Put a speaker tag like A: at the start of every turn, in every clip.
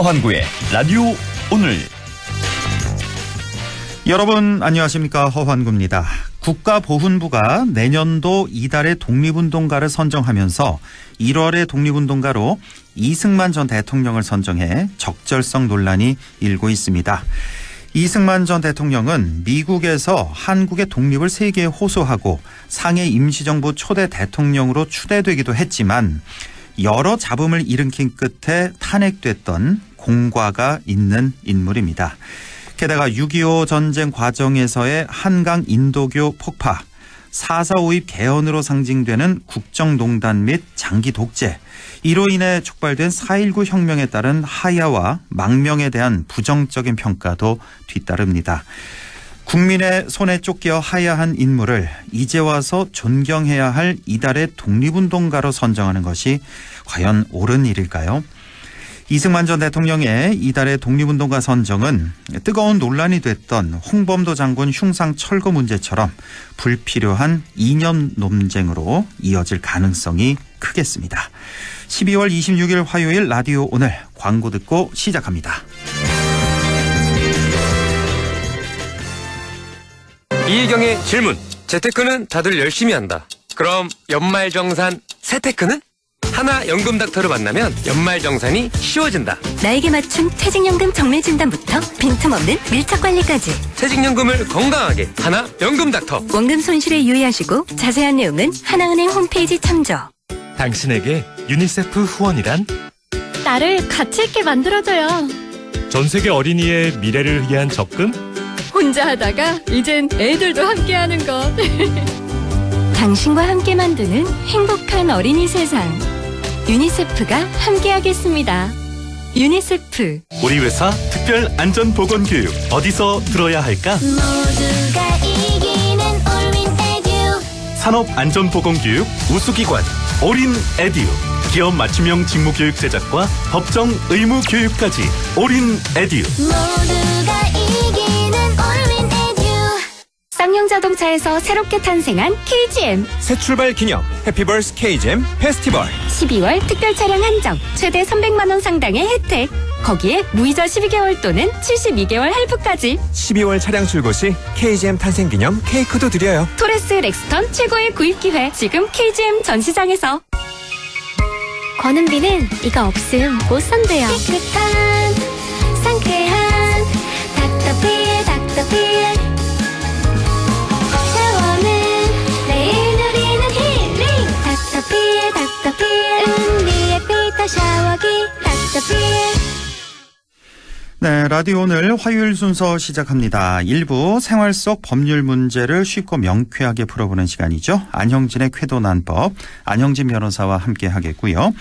A: 허환구의 라디오 오늘.
B: 여러분 안녕하십니까, 허환구입니다. 국가보훈부가 내년도 이달의 독립운동가를 선정하면서 1월의 독립운동가로 이승만 전 대통령을 선정해 적절성 논란이 일고 있습니다. 이승만 전 대통령은 미국에서 한국의 독립을 세계에 호소하고 상해 임시정부 초대 대통령으로 추대되기도 했지만 여러 잡음을 일으킨 끝에 탄핵됐던 공과가 있는 인물입니다. 게다가 6.25 전쟁 과정에서의 한강 인도교 폭파, 4.4 5.입 개헌으로 상징되는 국정농단 및 장기 독재, 이로 인해 촉발된 4.19 혁명에 따른 하야와 망명에 대한 부정적인 평가도 뒤따릅니다. 국민의 손에 쫓겨 하야한 인물을 이제 와서 존경해야 할 이달의 독립운동가로 선정하는 것이 과연 옳은 일일까요? 이승만 전 대통령의 이달의 독립운동가 선정은 뜨거운 논란이 됐던 홍범도 장군 흉상 철거 문제처럼 불필요한 이념 논쟁으로 이어질 가능성이 크겠습니다. 12월 26일 화요일 라디오 오늘, 광고 듣고 시작합니다.
C: 이혜경의 질문. 재테크는 다들 열심히 한다. 그럼 연말정산 세테크는? 하나연금닥터를 만나면 연말정산이 쉬워진다.
D: 나에게 맞춘 퇴직연금 정밀진단부터 빈틈없는 밀착관리까지.
C: 퇴직연금을 건강하게 하나연금닥터.
D: 원금 손실에 유의하시고 자세한 내용은 하나은행 홈페이지 참조.
E: 당신에게 유니세프 후원이란?
F: 나를 가치 있게 만들어줘요.
E: 전 세계 어린이의 미래를 위한 적금?
F: 혼자 하다가 이젠 애들도 함께하는 것.
D: 당신과 함께 만드는 행복한 어린이 세상. 유니세프가 함께하겠습니다. 유니세프.
E: 우리 회사 특별 안전보건교육 어디서 들어야 할까?
G: 모두가 이기는 올윈 에듀.
E: 산업안전보건교육 우수기관 올인에듀. 기업 맞춤형 직무교육 제작과 법정 의무교육까지 올인에듀.
G: 모두가 이기는 올윈 에듀.
D: 쌍용자동차에서 새롭게 탄생한 KGM.
H: 새 출발 기념 해피버스 KGM 페스티벌.
D: 12월 특별 차량 한정 최대 300만 원 상당의 혜택. 거기에 무이자 12개월 또는 72개월 할부까지.
H: 12월 차량 출고 시 KGM 탄생 기념 케이크도 드려요.
D: 토레스 렉스턴 최고의 구입 기회. 지금 KGM 전시장에서.
F: 권은비는 이거 없음 못 산대요.
G: 깨끗한 상쾌한 닥터피엘 닥터피엘. 샤워는 매일 누리는 힐링. 닥터피엘 닥터피엘. 은비의 필터 샤워기 닥터피엘.
B: 네, 라디오 오늘 화요일 순서 시작합니다. 1부 생활 속 법률 문제를 쉽고 명쾌하게 풀어보는 시간이죠. 안형진의 쾌도난법, 안형진 변호사와 함께 하겠고요.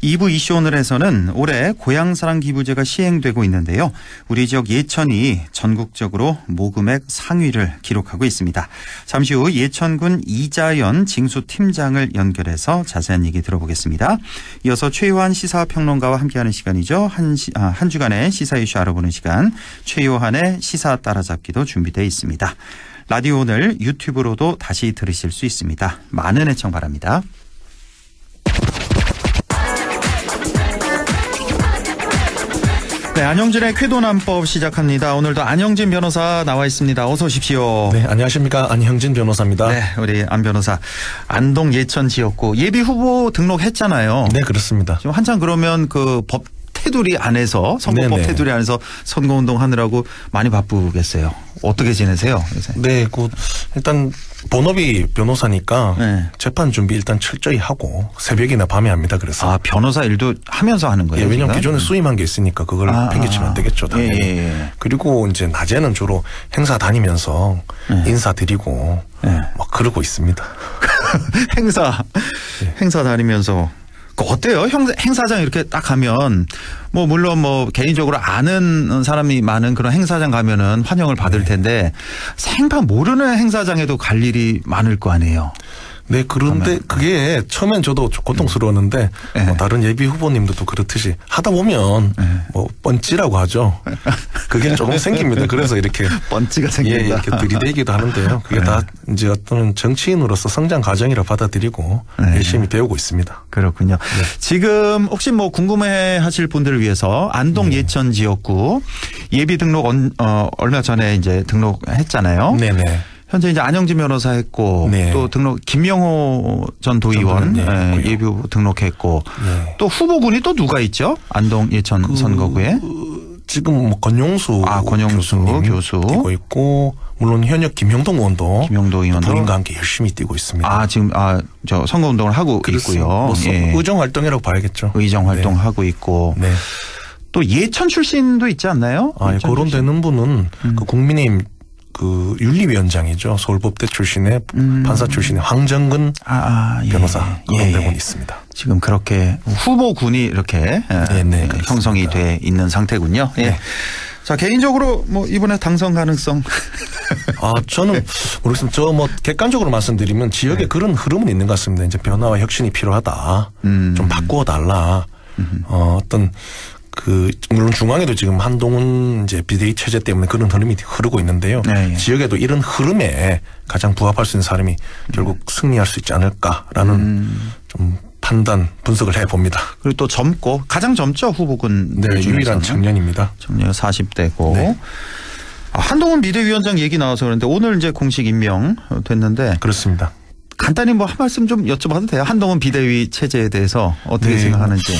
B: 2부 이슈 오늘에서는 올해 고향사랑 기부제가 시행되고 있는데요. 우리 지역 예천이 전국적으로 모금액 상위를 기록하고 있습니다. 잠시 후 예천군 이자연 징수팀장을 연결해서 자세한 얘기 들어보겠습니다. 이어서 최요한 시사평론가와 함께하는 시간이죠. 한 주간의 시사 이슈 알아보는 시간, 최요한의 시사 따라잡기도 준비되어 있습니다. 라디오 오늘 유튜브로도 다시 들으실 수 있습니다. 많은 애청 바랍니다. 네, 안형진의 쾌도난법 시작합니다. 오늘도 안형진 변호사 나와 있습니다. 어서 오십시오.
I: 네, 안녕하십니까. 안형진 변호사입니다.
B: 네, 우리 안 변호사. 안동 예천 지역구 예비 후보 등록했잖아요.
I: 네, 그렇습니다.
B: 지금 한참 그러면 그 법 테두리 안에서, 선거법
I: 네네.
B: 테두리 안에서 선거운동 하느라고 많이 바쁘겠어요. 어떻게 지내세요? 요새?
I: 네, 일단 본업이 변호사니까
B: 네.
I: 재판 준비 일단 철저히 하고 새벽이나 밤에 합니다. 그래서.
B: 아, 변호사 일도 하면서 하는 거예요?
I: 예, 왜냐면
B: 지금?
I: 기존에 수임한 게 있으니까 그걸 팽개치면 안 되겠죠. 당연히.
B: 예.
I: 그리고 이제 낮에는 주로 행사 다니면서 인사드리고 막 그러고 있습니다.
B: 행사 다니면서. 어때요? 행사장 이렇게 딱 가면 뭐 물론 뭐 개인적으로 아는 사람이 많은 그런 행사장 가면은 환영을 받을 텐데 생판 모르는 행사장에도 갈 일이 많을 거 아니에요.
I: 네, 그런데 그게 처음엔 저도 고통스러웠는데
B: 네.
I: 다른 예비 후보님들도 그렇듯이 하다 보면 뭐 펀치라고 하죠. 그게 조금 생깁니다. 그래서 이렇게
B: 펀치가 생긴다.
I: 예, 이렇게 들이대기도 하는데요. 그게 다 이제 어떤 정치인으로서 성장 과정이라 받아들이고 열심히 배우고 있습니다.
B: 그렇군요. 지금 혹시 뭐 궁금해하실 분들을 위해서 안동 예천 지역구 예비 등록 얼마 전에 이제 등록했잖아요.
I: 네네.
B: 현재 이제 안영진 변호사 했고
I: 네.
B: 또 등록 김명호 전 도의원 예비 후보 등록했고 또 후보군이 또 누가 있죠? 안동 예천 선거구에
I: 지금 뭐 권용수
B: 교수
I: 뛰고 있고 물론 현역 김형동 의원도 부인과 함께 열심히 뛰고 있습니다.
B: 지금 저 선거 운동을 하고 있고요.
I: 뭐 의정 활동이라고 봐야겠죠.
B: 의정 활동하고 있고 또 예천 출신도 있지 않나요?
I: 거론되는 분은 그 국민의힘 그 윤리위원장이죠. 서울법대 출신의 판사 출신의 황정근 변호사 그런 분이 있습니다.
B: 지금 그렇게 후보군이 이렇게 형성이 돼 있는 상태군요. 예. 자, 개인적으로 뭐 이번에 당선 가능성.
I: 저는 모르겠습니다. 저 뭐 객관적으로 말씀드리면 지역에 그런 흐름은 있는 것 같습니다. 이제 변화와 혁신이 필요하다. 좀 바꾸어 달라. 어떤 물론 중앙에도 지금 한동훈 이제 비대위 체제 때문에 그런 흐름이 흐르고 있는데요. 지역에도 이런 흐름에 가장 부합할 수 있는 사람이 결국 승리할 수 있지 않을까라는 좀 판단, 분석을 해봅니다.
B: 그리고 또 젊고 가장 젊죠 후보군.
I: 네, 유일한 청년입니다.
B: 청년 40대고. 한동훈 비대위원장 얘기 나와서 그런데 오늘 이제 공식 임명 됐는데.
I: 그렇습니다.
B: 간단히 뭐 한 말씀 좀 여쭤봐도 돼요? 한동훈 비대위 체제에 대해서 어떻게 생각하는지.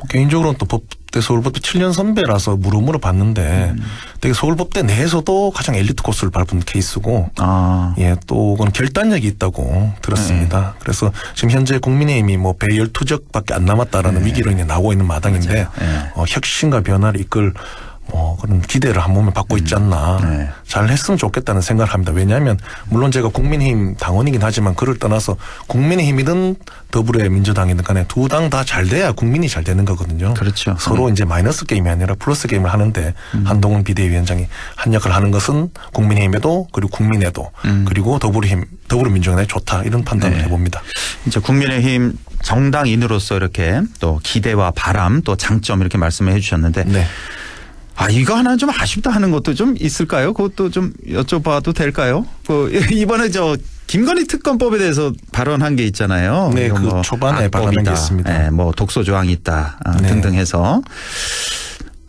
I: 개인적으로는 또 법대 서울법대 7년 선배라서 물어물어 봤는데 되게 서울법대 내에서도 가장 엘리트 코스를 밟은 케이스고 또 그건 결단력이 있다고 들었습니다. 그래서 지금 현재 국민의힘이 뭐 배 12적밖에 안 남았다라는 위기로 이제 나오고 있는 마당인데 혁신과 변화를 이끌 그런 기대를 한 몸에 받고 있지 않나. 잘 했으면 좋겠다는 생각을 합니다. 왜냐하면 물론 제가 국민의힘 당원이긴 하지만 그를 떠나서 국민의힘이든 더불어민주당이든 간에 두 당 다 잘 돼야 국민이 잘 되는 거거든요.
B: 그렇죠.
I: 서로 이제 마이너스 게임이 아니라 플러스 게임을 하는데 한동훈 비대위원장이 한 역할을 하는 것은 국민의힘에도 그리고 국민에도 그리고 더불어민주당에 좋다 이런 판단을 해봅니다.
B: 이제 국민의힘 정당인으로서 이렇게 또 기대와 바람 또 장점 이렇게 말씀을 해 주셨는데 이거 하나는 좀 아쉽다 하는 것도 좀 있을까요? 그것도 좀 여쭤봐도 될까요? 이번에 김건희 특검법에 대해서 발언한 게 있잖아요.
I: 네, 그 초반에 발언한 게 있습니다.
B: 네, 뭐 독소 조항이 있다 등등 해서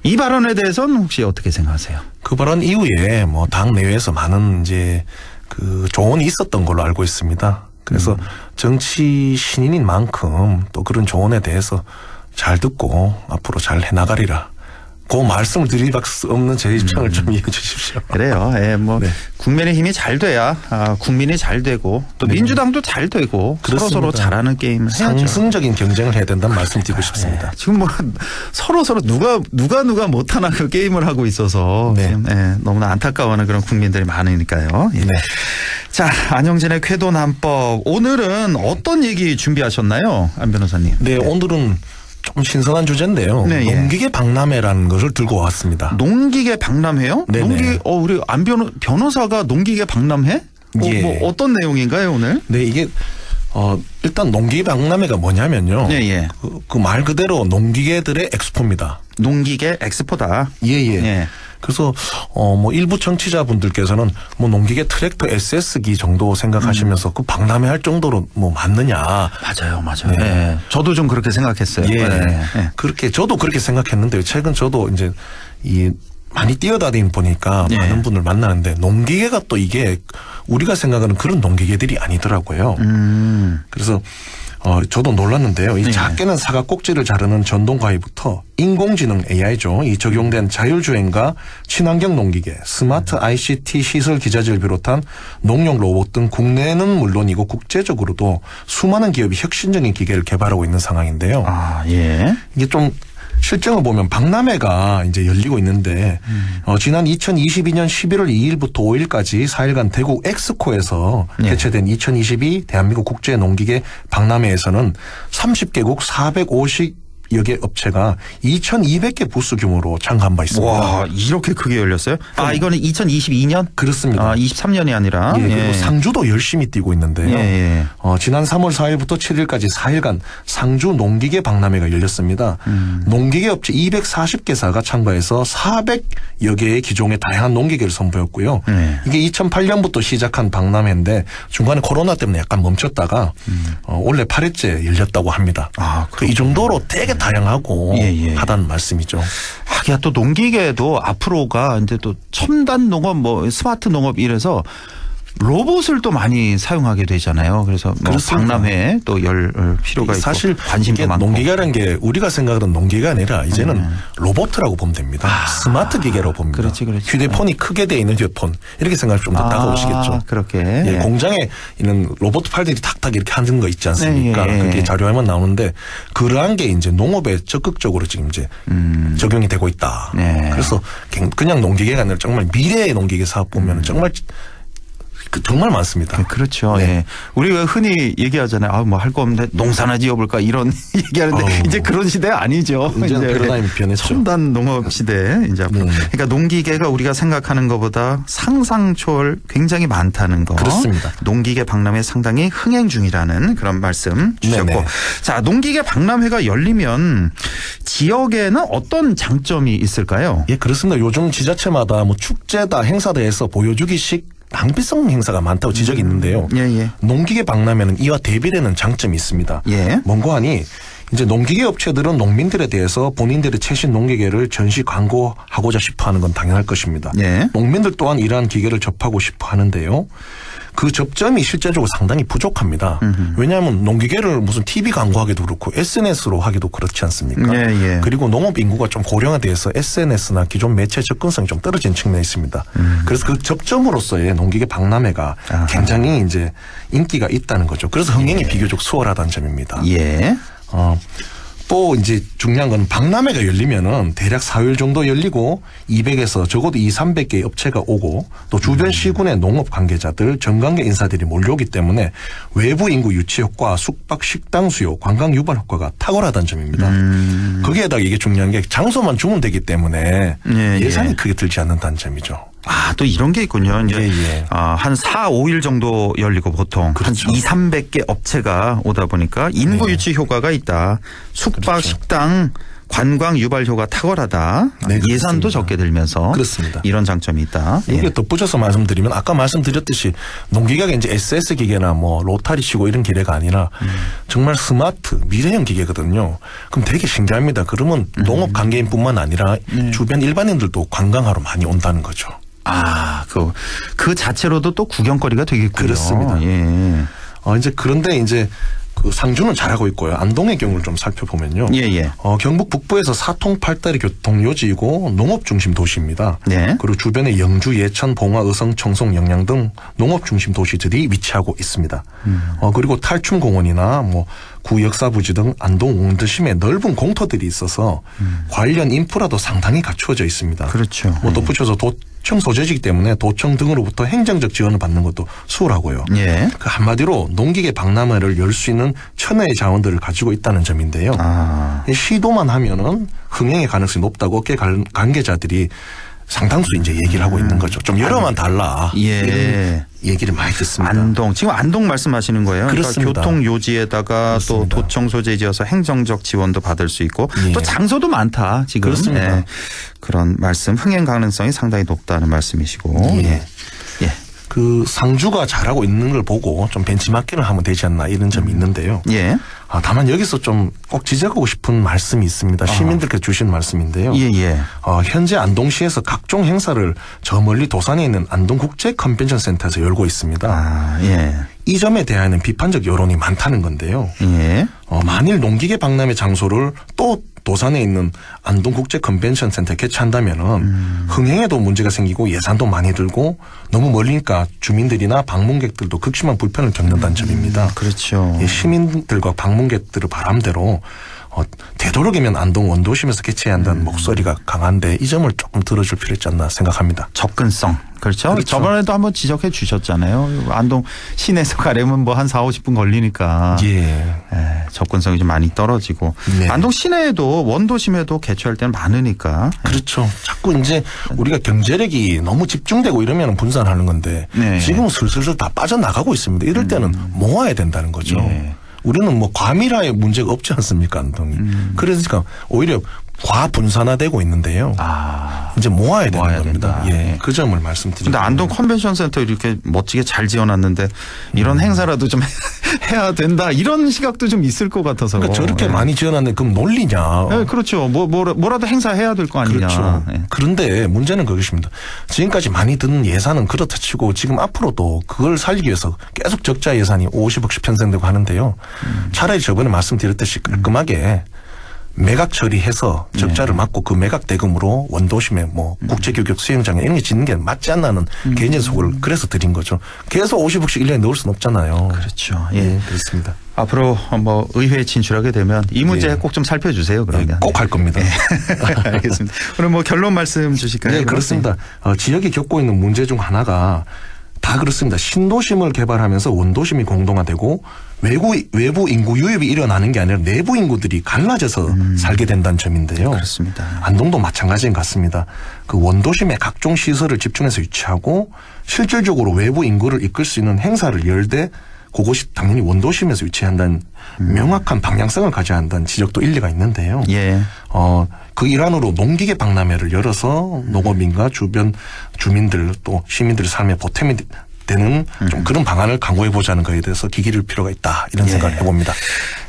B: 이 발언에 대해서는 혹시 어떻게 생각하세요?
I: 그 발언 이후에 뭐 당 내외에서 많은 이제 그 조언이 있었던 걸로 알고 있습니다. 그래서 정치 신인인 만큼 또 그런 조언에 대해서 잘 듣고 앞으로 잘 해나가리라. 그 말씀을 드릴 수 없는 제 입장을 좀 이해해 주십시오.
B: 그래요. 국민의힘이 잘 돼야 국민이 잘 되고 또 민주당도 잘 되고 서로 잘하는 게임을 해야죠.
I: 상승적인 경쟁을 해야 된다는 말씀 드리고 싶습니다.
B: 지금 뭐 서로 누가 못하나 그 게임을 하고 있어서 지금 너무나 안타까워하는 그런 국민들이 많으니까요. 자, 안영진의 쾌도난법 오늘은 어떤 얘기 준비하셨나요, 안 변호사님?
I: 네, 오늘은 좀 신선한 주제인데요. 농기계 박람회라는 것을 들고 왔습니다.
B: 농기계 박람회요? 우리 안 변호사가 농기계 박람회? 뭐 어떤 내용인가요 오늘?
I: 네, 이게 일단 농기계 박람회가 뭐냐면요. 그 말 그대로 농기계들의 엑스포입니다.
B: 농기계 엑스포다.
I: 그래서 뭐 일부 청취자분들께서는 뭐 농기계 트랙터 SS기 정도 생각하시면서 그 박람회 할 정도로 뭐 맞느냐.
B: 맞아요. 저도 좀 그렇게 생각했어요.
I: 그렇게 저도 그렇게 생각했는데 최근 저도 이제 많이 뛰어다니다 보니까 많은 분을 만나는데 농기계가 또 이게 우리가 생각하는 그런 농기계들이 아니더라고요. 그래서 저도 놀랐는데요. 이 작게는 사과 꼭지를 자르는 전동가위부터 인공지능 AI죠. 이 적용된 자율주행과 친환경 농기계, 스마트 ICT 시설 기자재를 비롯한 농용 로봇 등 국내는 물론이고 국제적으로도 수많은 기업이 혁신적인 기계를 개발하고 있는 상황인데요. 이게 좀 실정을 보면 박람회가 이제 열리고 있는데 지난 2022년 11월 2일부터 5일까지 4일간 대구 엑스코에서 개최된 2022 대한민국 국제농기계 박람회에서는 30개국 여개 업체가 2,200개 부스 규모로 창간 바 있습니다.
B: 와, 이렇게 크게 열렸어요? 아, 이거는 2022년?
I: 그렇습니다.
B: 23년이 아니라.
I: 예, 그리고 상주도 열심히 뛰고 있는데요. 지난 3월 4일부터 7일까지 4일간 상주 농기계 박람회가 열렸습니다. 농기계 업체 240개사가 참가해서 400여 개의 기종의 다양한 농기계를 선보였고요. 이게 2008년부터 시작한 박람회인데 중간에 코로나 때문에 약간 멈췄다가 올해 8회째 열렸다고 합니다. 이 정도로 되게 다양하고 하다는 말씀이죠.
B: 하기야 또 농기계도 앞으로가 이제 또 첨단 농업 뭐 스마트 농업 이래서 로봇을 또 많이 사용하게 되잖아요. 그래서 뭐 박람회에 또 열 필요가 있고
I: 사실
B: 관심도 많고.
I: 농기계라는 게 우리가 생각하는 농기계가 아니라 이제는 로봇이라고 보면 됩니다. 스마트 기계라고 봅니다.
B: 그렇지.
I: 휴대폰이 크게 돼 있는 휴대폰 이렇게 생각하면 좀 더 다가오시겠죠.
B: 그렇게.
I: 공장에 있는 로봇 팔들이 탁탁 이렇게 하는 거 있지 않습니까? 그게 자료에만 나오는데 그러한 게 이제 농업에 적극적으로 지금 이제 적용이 되고 있다. 그래서 그냥 농기계가 아니라 정말 미래의 농기계 사업 보면 정말 많습니다.
B: 그렇죠. 예. 우리가 흔히 얘기하잖아요. 뭐 할 거 없는데 농사나 지어볼까 이런 얘기하는데 이제 그런 시대 아니죠.
I: 이제 패러다임이 변했죠.
B: 첨단 농업 시대 이제 앞으로. 그러니까 농기계가 우리가 생각하는 것보다 상상 초월 굉장히 많다는 거.
I: 그렇습니다.
B: 농기계 박람회 상당히 흥행 중이라는 그런 말씀 주셨고.
I: 네네.
B: 자, 농기계 박람회가 열리면 지역에는 어떤 장점이 있을까요?
I: 예, 그렇습니다. 요즘 지자체마다 뭐 축제다 행사대에서 보여주기식 낭비성 행사가 많다고 지적이 있는데요. 농기계 박람회는 이와 대비되는 장점이 있습니다. 뭔고 하니 이제 농기계 업체들은 농민들에 대해서 본인들의 최신 농기계를 전시 광고하고자 싶어하는 건 당연할 것입니다. 농민들 또한 이러한 기계를 접하고 싶어 하는데요. 그 접점이 실제적으로 상당히 부족합니다. 왜냐하면 농기계를 무슨 TV 광고하기도 그렇고 SNS로 하기도 그렇지 않습니까? 그리고 농업 인구가 좀 고령화돼서 SNS나 기존 매체 접근성이 좀 떨어진 측면이 있습니다. 그래서 그 접점으로서의 농기계 박람회가 굉장히 이제 인기가 있다는 거죠. 그래서 흥행이 비교적 수월하다는 점입니다. 또 이제 중요한 건 박람회가 열리면은 대략 4일 정도 열리고 200에서 적어도 200~300개의 업체가 오고 또 주변 시군의 농업 관계자들, 정관계 인사들이 몰려오기 때문에 외부 인구 유치 효과, 숙박 식당 수요, 관광 유발 효과가 탁월하다는 점입니다. 거기에다가 이게 중요한 게 장소만 주면 되기 때문에 예산이 크게 들지 않는다는 점이죠.
B: 또 이런 게 있군요. 이제 한 4, 5일 정도 열리고 보통 한 200~300개 업체가 오다 보니까 인구 유치 효과가 있다. 숙박, 식당, 관광 유발 효과 탁월하다. 예산도 적게 들면서
I: 그렇습니다.
B: 이런 장점이 있다.
I: 이게 덧붙여서 말씀드리면 아까 말씀드렸듯이 농기계가 이제 SS 기계나 뭐 로타리 치고 이런 기계가 아니라 정말 스마트 미래형 기계거든요. 그럼 되게 신기합니다. 그러면 농업 관계인뿐만 아니라 주변 일반인들도 관광하러 많이 온다는 거죠.
B: 그 자체로도 또 구경거리가 되겠군요.
I: 그렇습니다. 이제 그런데 이제 그 상주는 잘하고 있고요. 안동의 경우를 좀 살펴보면요. 경북 북부에서 사통팔달의 교통요지이고 농업 중심 도시입니다. 그리고 주변에 영주, 예천, 봉화, 의성, 청송, 영양 등 농업 중심 도시들이 위치하고 있습니다. 그리고 탈춤공원이나 뭐 구역사부지 등 안동 옹드심에 넓은 공터들이 있어서 관련 인프라도 상당히 갖추어져 있습니다.
B: 그렇죠.
I: 뭐 덧붙여서 도청 소재지이기 때문에 도청 등으로부터 행정적 지원을 받는 것도 수월하고요. 그 한마디로 농기계 박람회를 열 수 있는 천혜의 자원들을 가지고 있다는 점인데요. 시도만 하면은 흥행의 가능성이 높다고 업계 관계자들이 상당수 이제 얘기를 하고 있는 거죠. 좀 여러만 달라. 이런 얘기를 많이 듣습니다.
B: 지금 안동 말씀하시는 거예요.
I: 그렇습니다.
B: 그러니까 교통 요지에다가 또 도청 소재지어서 행정적 지원도 받을 수 있고 또 장소도 많다. 지금.
I: 그렇습니다.
B: 그런 말씀, 흥행 가능성이 상당히 높다는 말씀이시고.
I: 그 상주가 잘하고 있는 걸 보고 좀 벤치마킹을 하면 되지 않나 이런 점이 있는데요. 다만 여기서 좀 꼭 지적하고 싶은 말씀이 있습니다. 시민들께 주신 말씀인데요. 현재 안동시에서 각종 행사를 저 멀리 도산에 있는 안동국제컨벤션센터에서 열고 있습니다. 이 점에 대한 비판적 여론이 많다는 건데요. 만일 농기계 박람회 장소를 또 도산에 있는 안동국제컨벤션센터에 개최한다면은 흥행에도 문제가 생기고 예산도 많이 들고 너무 멀리니까 주민들이나 방문객들도 극심한 불편을 겪는다는 점입니다.
B: 그렇죠.
I: 시민들과 방문객들의 바람대로 되도록이면 안동 원도심에서 개최해야 한다는 목소리가 강한데 이 점을 조금 들어줄 필요 있지 않나 생각합니다.
B: 접근성. 그렇죠. 저번에도 한번 지적해 주셨잖아요. 안동 시내에서 가려면 뭐 한 4, 50분 걸리니까.
I: 예.
B: 접근성이 좀 많이 떨어지고.
I: 네.
B: 안동 시내에도 원도심에도 개최할 때는 많으니까.
I: 그렇죠. 자꾸 이제 우리가 경제력이 너무 집중되고 이러면 분산하는 건데
B: 네.
I: 지금은 슬슬 다 빠져나가고 있습니다. 이럴 때는 모아야 된다는 거죠.
B: 예.
I: 우리는 뭐 과밀화의 문제가 없지 않습니까, 안동이. 그러니까 오히려 과분산화되고 있는데요. 이제 모아야 되는 겁니다. 예, 그 점을 말씀드립니다.
B: 근데 안동 컨벤션 센터 이렇게 멋지게 잘 지어놨는데 이런 행사라도 좀 해야 된다 이런 시각도 좀 있을 것 같아서.
I: 그러니까 저렇게 많이 지어놨는데 그럼 논리냐.
B: 네, 그렇죠. 뭐라도 행사해야 될 거 아니냐.
I: 그렇죠.
B: 네.
I: 그런데 문제는 그것입니다. 지금까지 많이 든 예산은 그렇다 치고 지금 앞으로도 그걸 살리기 위해서 계속 적자 예산이 50억씩 편성되고 하는데요. 차라리 저번에 말씀드렸듯이 깔끔하게 매각 처리해서 적자를 막고 그 매각 대금으로 원도심에 뭐 국제교육 수영장에 이런 게 짓는 게 맞지 않나는 개인적인 소구를 그래서 드린 거죠. 계속 50억씩 1년에 넣을 수는 없잖아요.
B: 그렇죠. 예,
I: 그렇습니다.
B: 앞으로 뭐 의회에 진출하게 되면 이 문제 꼭 좀 살펴주세요. 그러면.
I: 꼭 할 겁니다.
B: 알겠습니다. 그럼 뭐 결론 말씀 주실까요?
I: 네, 그렇습니다. 지역이 겪고 있는 문제 중 하나가 다 그렇습니다. 신도심을 개발하면서 원도심이 공동화되고 외부 인구 유입이 일어나는 게 아니라 내부 인구들이 갈라져서 살게 된다는 점인데요.
B: 그렇습니다.
I: 안동도 마찬가지인 것 같습니다. 그 원도심에 각종 시설을 집중해서 유치하고 실질적으로 외부 인구를 이끌 수 있는 행사를 열되 그것이 당연히 원도심에서 위치한다는 명확한 방향성을 가져야 한다는 지적도 일리가 있는데요.
B: 예.
I: 그 일환으로 농기계 박람회를 열어서 농업인과 주변 주민들 또 시민들의 삶에 보탬이 되는 좀 그런 방안을 강구해보자는 것에 대해서 기기를 필요가 있다 이런 생각을 해봅니다.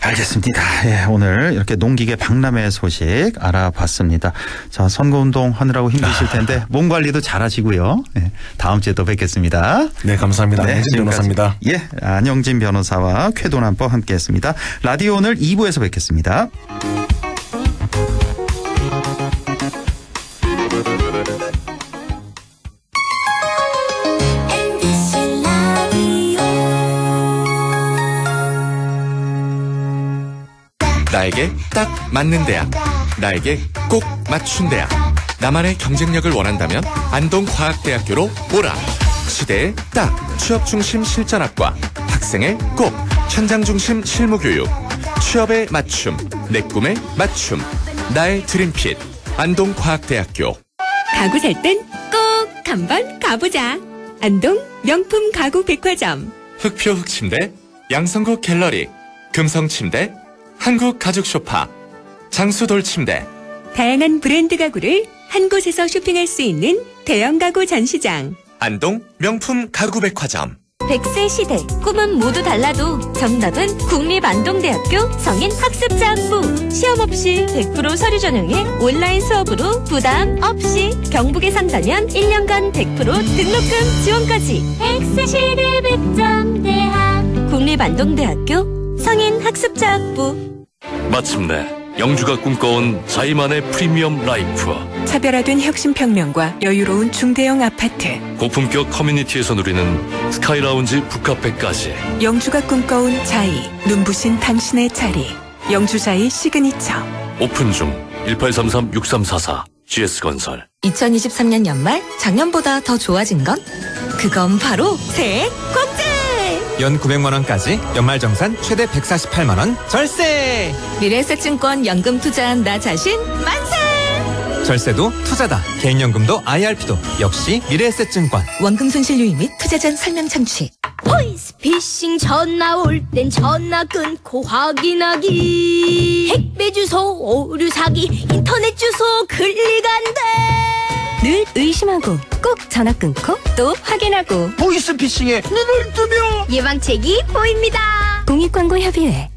B: 알겠습니다. 예, 오늘 이렇게 농기계 박람회 소식 알아봤습니다. 자, 선거운동 하느라고 힘드실 텐데 몸 관리도 잘하시고요. 예, 다음 주에 또 뵙겠습니다.
I: 네, 감사합니다. 안영진 변호사입니다.
B: 예, 안영진 변호사와 쾌도난법 함께했습니다. 라디오 오늘 2부에서 뵙겠습니다.
J: 나에게 딱 맞는 대학, 나에게 꼭 맞춘 대학. 나만의 경쟁력을 원한다면 안동과학대학교로 오라. 시대에 딱 취업 중심 실전학과, 학생의 꼭 현장 중심 실무교육, 취업에 맞춤, 내 꿈에 맞춤, 나의 드림핏 안동과학대학교.
D: 가구 살 땐 꼭 한번 가보자. 안동 명품 가구 백화점.
J: 흑표 흑침대, 양성국 갤러리, 금성침대, 한국 가죽 소파, 장수 돌침대.
D: 다양한 브랜드 가구를 한 곳에서 쇼핑할 수 있는 대형 가구 전시장.
J: 안동 명품 가구 백화점.
G: 100세 시대 꿈은 모두 달라도 정답은 국립안동대학교 성인학습자학부. 시험 없이 100% 서류 전형에 온라인 수업으로 부담 없이 경북에 산다면 1년간 100% 등록금 지원까지. 100세 시대 100점 대학 국립안동대학교 성인학습자학부.
K: 마침내 영주가 꿈꿔온 자이만의 프리미엄 라이프.
L: 차별화된 혁신평면과 여유로운 중대형 아파트.
K: 고품격 커뮤니티에서 누리는 스카이라운지 북카페까지.
L: 영주가 꿈꿔온 자이, 눈부신 당신의 자리. 영주자이 시그니처.
K: 오픈 중 1833-6344 GS건설.
M: 2023년 연말 작년보다 더 좋아진 건? 그건 바로 새 공제!
H: 연 900만 원까지 연말정산 최대 148만 원 절세!
M: 미래에셋증권 연금 투자한 나 자신 만세!
H: 절세도 투자다. 개인연금도 IRP도 역시 미래에셋증권.
M: 원금 손실 유의 및 투자 전 설명 청취.
G: 보이스피싱 전화 올 땐 전화 끊고 확인하기. 택배 주소 오류 사기 인터넷 주소 클릭한대.
D: 늘 의심하고 꼭 전화 끊고 또 확인하고.
N: 보이스피싱에 눈을 뜨며
G: 예방책이 보입니다.
D: 공익광고협의회.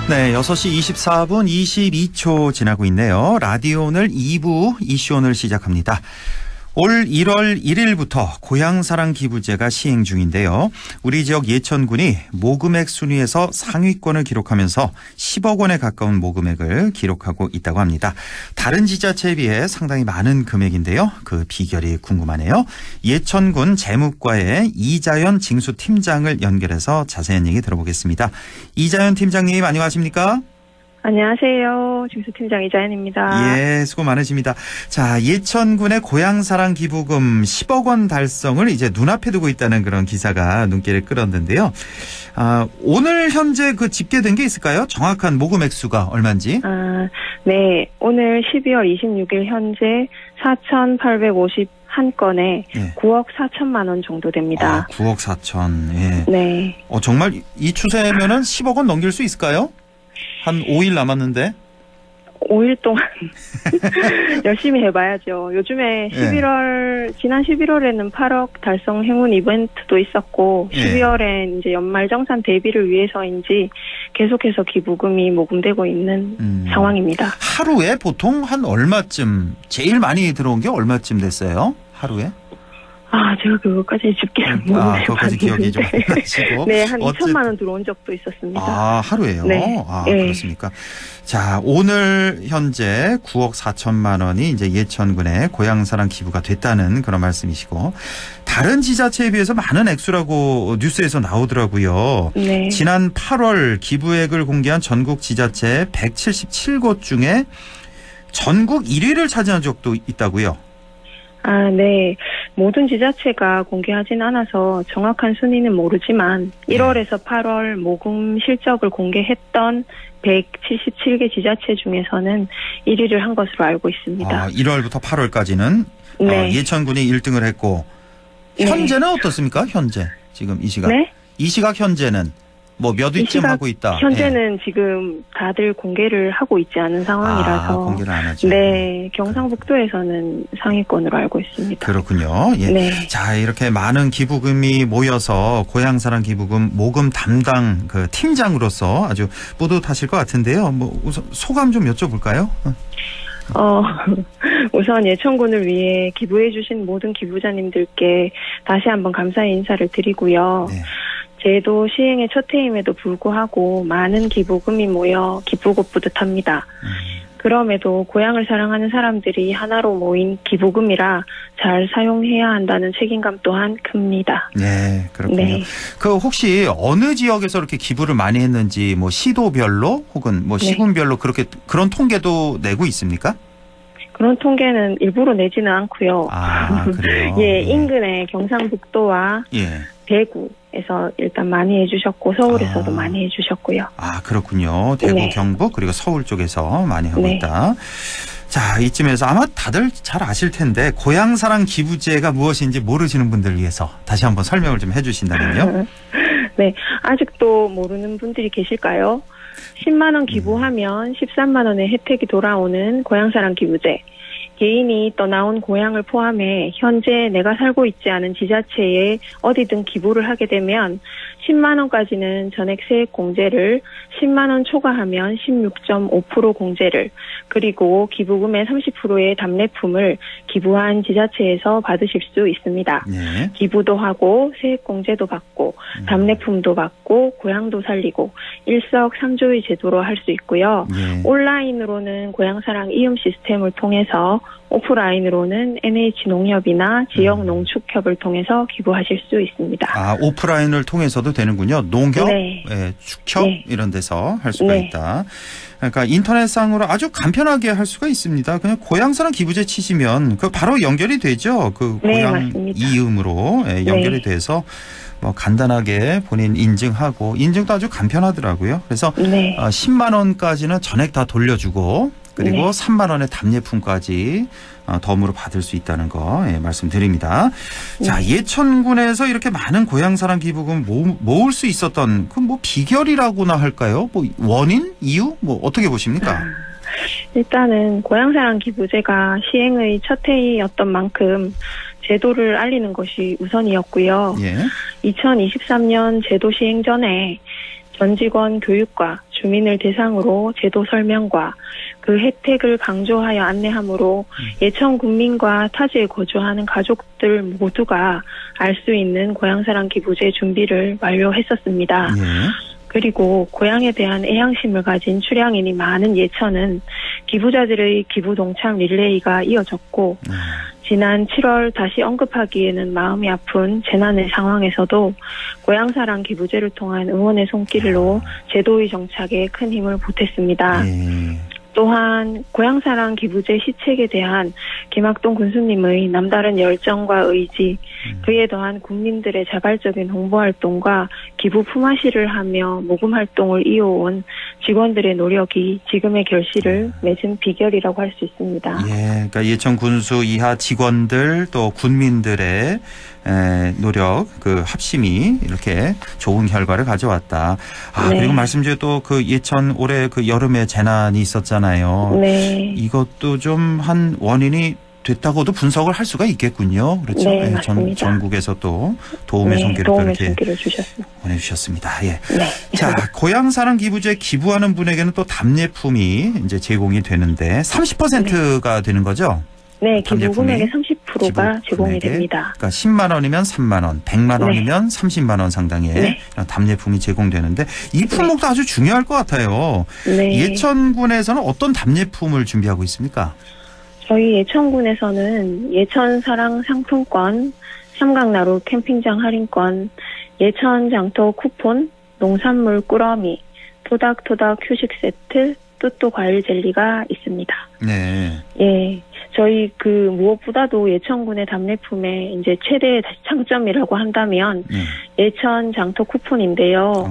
B: 네, 6시 24분 22초 지나고 있네요. 라디오 오늘 2부 이슈 오늘 시작합니다. 올 1월 1일부터 고향사랑 기부제가 시행 중인데요. 우리 지역 예천군이 모금액 순위에서 상위권을 기록하면서 10억 원에 가까운 모금액을 기록하고 있다고 합니다. 다른 지자체에 비해 상당히 많은 금액인데요. 그 비결이 궁금하네요. 예천군 재무과의 이자연 징수팀장을 연결해서 자세한 얘기 들어보겠습니다. 이자연 팀장님 안녕하십니까?
O: 안녕하세요. 징수팀장 이자연입니다.
B: 예, 수고 많으십니다. 자, 예천군의 고향사랑 기부금 10억 원 달성을 이제 눈앞에 두고 있다는 그런 기사가 눈길을 끌었는데요. 오늘 현재 그 집계된 게 있을까요? 정확한 모금 액수가 얼마인지?
O: 네. 오늘 12월 26일 현재 4,851건에 예. 9억 4천만 원 정도 됩니다.
B: 9억 4천. 예.
O: 네.
B: 정말 이 추세면은 10억 원 넘길 수 있을까요? 한 5일 남았는데.
O: 5일 동안 열심히 해봐야죠. 요즘에 지난 11월에는 8억 달성 행운 이벤트도 있었고 12월엔 이제 연말정산 대비를 위해서인지 계속해서 기부금이 모금되고 있는 상황입니다.
B: 하루에 보통 한 얼마쯤 제일 많이 들어온 게 얼마쯤 됐어요? 하루에?
O: 제가 그것까지 집계를 못 해봤는데.
B: 그것까지 기억이 좀 안 나시고.
O: 네, 한 2천만 원 들어온 적도 있었습니다.
B: 하루에요?
O: 네.
B: 그렇습니까? 자, 오늘 현재 9억 4천만 원이 이제 예천군의 고향사랑 기부가 됐다는 그런 말씀이시고, 다른 지자체에 비해서 많은 액수라고 뉴스에서 나오더라고요.
O: 네.
B: 지난 8월 기부액을 공개한 전국 지자체 177곳 중에 전국 1위를 차지한 적도 있다고요?
O: 네. 모든 지자체가 공개하진 않아서 정확한 순위는 모르지만 1월에서 8월 모금 실적을 공개했던 177개 지자체 중에서는 1위를 한 것으로 알고 있습니다.
B: 1월부터 8월까지는
O: 네.
B: 예천군이 1등을 했고 현재는 어떻습니까? 현재 지금 이 시각.
O: 네?
B: 이 시각 현재는 뭐 몇 위쯤 하고 있다.
O: 현재는 지금 다들 공개를 하고 있지 않은 상황이라서
B: 공개를 안 하죠.
O: 네, 경상북도에서는 상위권으로 알고 있습니다.
B: 그렇군요. 예.
O: 네.
B: 자, 이렇게 많은 기부금이 모여서 고향사랑 기부금 모금 담당 그 팀장으로서 아주 뿌듯하실 것 같은데요. 뭐 우선 소감 좀 여쭤볼까요?
O: 우선 예천군을 위해 기부해 주신 모든 기부자님들께 다시 한번 감사의 인사를 드리고요.
B: 네.
O: 제도 시행의 첫 해임에도 불구하고 많은 기부금이 모여 기쁘고 뿌듯합니다. 그럼에도 고향을 사랑하는 사람들이 하나로 모인 기부금이라 잘 사용해야 한다는 책임감 또한 큽니다.
B: 네, 그렇군요.
O: 네.
B: 그 혹시 어느 지역에서 이렇게 기부를 많이 했는지 뭐 시도별로 혹은 뭐 시군별로 그런 통계도 내고 있습니까?
O: 그런 통계는 일부러 내지는 않고요.
B: 그래요?
O: 예, 인근의 경상북도와 대구에서 일단 많이 해주셨고 서울에서도 많이 해주셨고요.
B: 그렇군요. 대구, 경북 그리고 서울 쪽에서 많이 하고 있다. 자, 이쯤에서 아마 다들 잘 아실 텐데 고향사랑 기부제가 무엇인지 모르시는 분들을 위해서 다시 한번 설명을 좀 해주신다면요.
O: 네, 아직도 모르는 분들이 계실까요? 10만 원 기부하면 13만 원의 혜택이 돌아오는 고향사랑 기부제. 개인이 떠나온 고향을 포함해 현재 내가 살고 있지 않은 지자체에 어디든 기부를 하게 되면 10만 원까지는 전액 세액 공제를, 10만 원 초과하면 16.5% 공제를, 그리고 기부금의 30%의 답례품을 기부한 지자체에서 받으실 수 있습니다.
B: 네.
O: 기부도 하고 세액 공제도 받고 답례품도 받고 고향도 살리고 일석삼조의 제도로 할 수 있고요. 온라인으로는 고향사랑 이음 시스템을 통해서 오프라인으로는 NH농협이나 지역농축협을 통해서 기부하실 수 있습니다.
B: 오프라인을 통해서도 되는군요. 농협, 축협 이런 데서 할 수가 있다. 그러니까 인터넷상으로 아주 간편하게 할 수가 있습니다. 그냥 고향사랑 기부제 치시면 그 바로 연결이 되죠. 그 고향
O: 맞습니다.
B: 이음으로 연결이 돼서 뭐 간단하게 본인 인증하고 인증도 아주 간편하더라고요. 그래서 10만 원까지는 전액 다 돌려주고 그리고 3만 원의 답례품까지 덤으로 받을 수 있다는 거 말씀드립니다. 자, 예천군에서 이렇게 많은 고향사랑 기부금 모을 수 있었던 그 뭐 비결이라고나 할까요? 뭐 원인, 이유, 뭐 어떻게 보십니까?
O: 일단은 고향사랑 기부제가 시행의 첫 해이었던 만큼 제도를 알리는 것이 우선이었고요. 2023년 제도 시행 전에 전 직원 교육과 주민을 대상으로 제도 설명과 그 혜택을 강조하여 안내하므로 예천 군민과 타지에 거주하는 가족들 모두가 알 수 있는 고향사랑 기부제 준비를 완료했었습니다. 그리고 고향에 대한 애향심을 가진 출향인이 많은 예천은 기부자들의 기부 동참 릴레이가 이어졌고 지난 7월 다시 언급하기에는 마음이 아픈 재난의 상황에서도 고향사랑 기부제를 통한 응원의 손길로 제도의 정착에 큰 힘을 보탰습니다. 또한 고향사랑 기부제 시책에 대한 김학동 군수님의 남다른 열정과 의지, 그에 더한 국민들의 자발적인 홍보활동과 기부 품앗이를 하며 모금활동을 이어온 직원들의 노력이 지금의 결실을 맺은 비결이라고 할 수 있습니다.
B: 예, 그러니까 예천 군수 이하 직원들 또 군민들의 노력, 그 합심이 이렇게 좋은 결과를 가져왔다. 그리고 말씀 중에 또 그 예천 올해 그 여름에 재난이 있었잖아요.
O: 네.
B: 이것도 좀 한 원인이 됐다고도 분석을 할 수가 있겠군요. 그렇죠?
O: 네, 맞습니다.
B: 전국에서 또 도움의 손길을
O: 도움의
B: 이렇게
O: 손길을 주셨습니다.
B: 보내주셨습니다. 예. 자, 고향사랑 기부제 기부하는 분에게는 또 답례품이 이제 제공이 되는데 30%가 되는 거죠?
O: 네, 기부 금액의 30%가 제공이 됩니다.
B: 그러니까 10만 원이면 3만 원, 100만 원이면 30만 원 상당의 이런 답례품이 제공되는데 이 품목도 아주 중요할 것 같아요. 예천군에서는 어떤 답례품을 준비하고 있습니까?
O: 저희 예천군에서는 예천사랑 상품권, 삼강나루 캠핑장 할인권, 예천장터 쿠폰, 농산물 꾸러미, 토닥토닥 휴식 세트, 뚜뚜 과일 젤리가 있습니다.
B: 네.
O: 예. 저희 그 무엇보다도 예천군의 답례품의 이제 최대의 장점이라고 한다면 예천 장터 쿠폰인데요.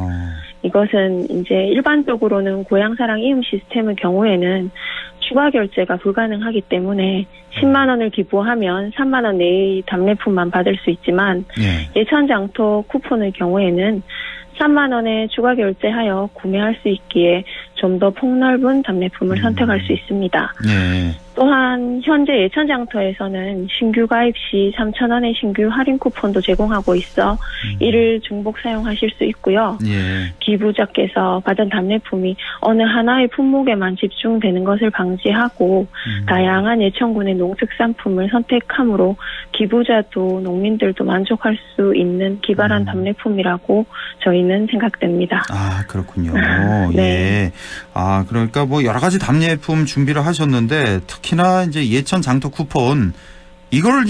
O: 이것은 이제 일반적으로는 고향사랑 이음 시스템의 경우에는 추가 결제가 불가능하기 때문에 10만 원을 기부하면 3만 원 내의 답례품만 받을 수 있지만 예천 장터 쿠폰의 경우에는 3만 원에 추가 결제하여 구매할 수 있기에 좀 더 폭넓은 답례품을 선택할 수 있습니다. 또한 현재 예천장터에서는 신규 가입 시 3,000원의 신규 할인 쿠폰도 제공하고 있어 이를 중복 사용하실 수 있고요. 기부자께서 받은 답례품이 어느 하나의 품목에만 집중되는 것을 방지하고 다양한 예천군의 농특산품을 선택함으로 기부자도 농민들도 만족할 수 있는 기발한 답례품이라고 저희는 생각됩니다.
B: 아, 그렇군요.
O: 네.
B: 예. 아, 그러니까 뭐 여러 가지 답례품 준비를 하셨는데 특히나 이제 예천 장터 쿠폰 이거를